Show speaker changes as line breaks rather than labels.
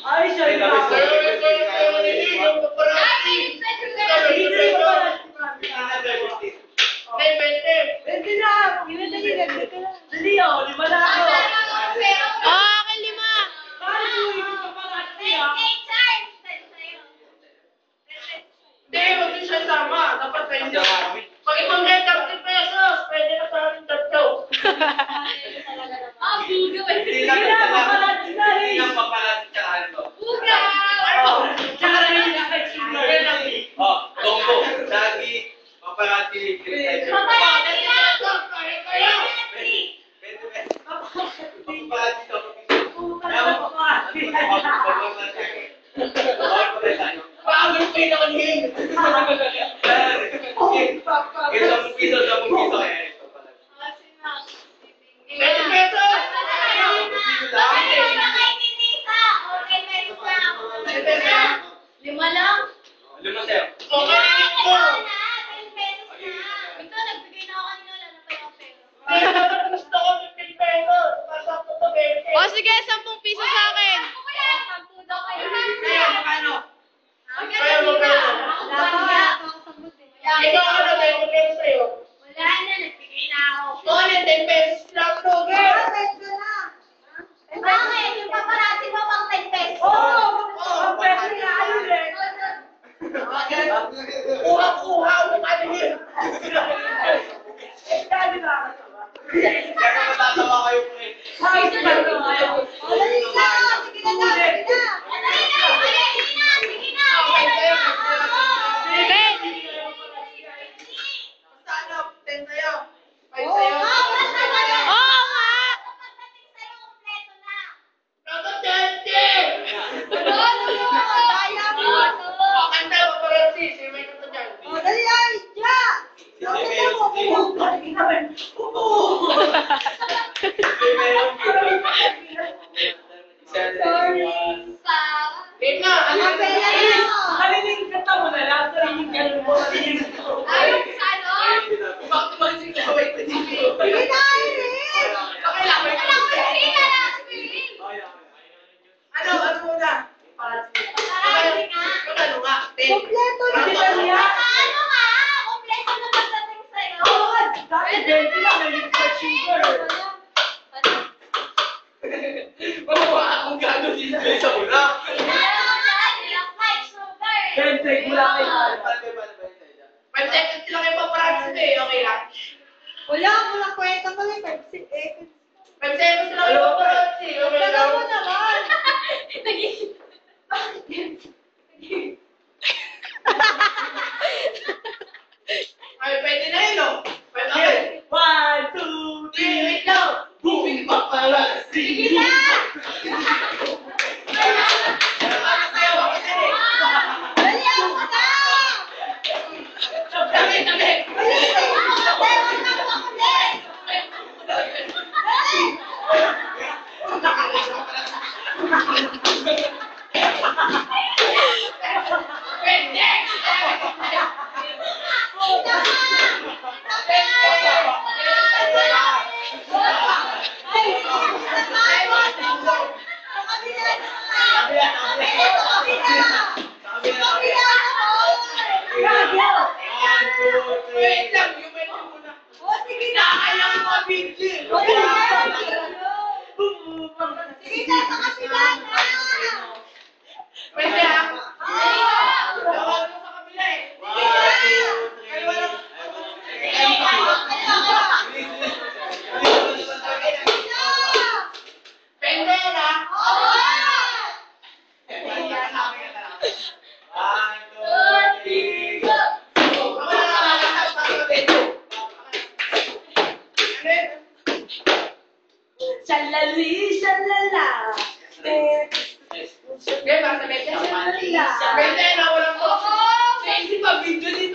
Ay, siya yung ako.
Pag ibang may 30 pesos, pwede na sa akin tatlo.
Bugaw eh.
Hindi lang paparazzi na rin.
Hindi lang paparazzi tsaka ano.
Bugaw!
Tsaka rin yung nakasugar.
Tombo, Shaggy, paparazzi, Chris.
Paparazzi na!
Paparazzi to.
Paano pinakaling?
Isang piso kaya ito pala.
20 pesos!
Lima lang?
Luma sir.
Okay, ito!
Ito, nagbigay na ako kanina, wala na pa yung pera.
Pero gusto ko 15 pesos. Pasok ko 20.
O sige, 10 piso sa akin.
Sampu daw kayo.
Kaya, magkano?
Ang
Kaya,
ganda nila.
magkano?
Ako ba?
Ikaw ano ba yung magkano sa'yo?
Wala na, nagbigay na ako.
Oo, 10 pesos lang to, girl.
Bakit? Yung paparazzi mo pang 10 pesos?
Ang pwede na ayun eh.
Kuha mo ano yun.
Dali na.
Kaya matatawa kayo po eh.
Ay, sige na kayo.
Sana, 10 sa'yo. 5 sa'yo.
Oo nga.
Dapat 20! Kanta mo pa rin sis, may kanta dyan. Wait na, ano ba yan?
Kaliling kanta mo na lang. Kaliling ganun mo. Kaliling kanta mo.
Ayun, sa ano?
Bakit naman sila? Wait, wait.
Sige na, Iris!
Okay lang, wait.
Wala ko yung na Spirit!
Ano muna?
Paparazzi nga.
Magkano nga? 10.
Kompleto na sila niya.
Ano nga? Kompleto na pagdating sa'yo.
Oo, dati 20 lang. May liquid sugar.
Mabuha akong gano'n din sa mula.
Benteg mula kay
Paano
Alba.
ba yung sa'yo dyan?
5 seconds lang yung paparazzi eh, okay lang?
Wala kwenta pa rin.
5 seconds lang yung paparazzi, okay lang?
naman.
Ay, pwede na yun, no? Pwede na yun.
1, 2, 3.
Wait lang. Booming paparazzi.
Sige na!
Ano sa'yo? Kasi,
Dali ako na!
tabi, tabi. Pwede! Wait lang, yung may muna. Nakakailang yung mga bigil. Pwede ah. Tawag mo sa kabila eh.
1, 2, 3.
Pwede na.
Shalali, shalala.
Pwede na, walang ko. Sexy pa video dito.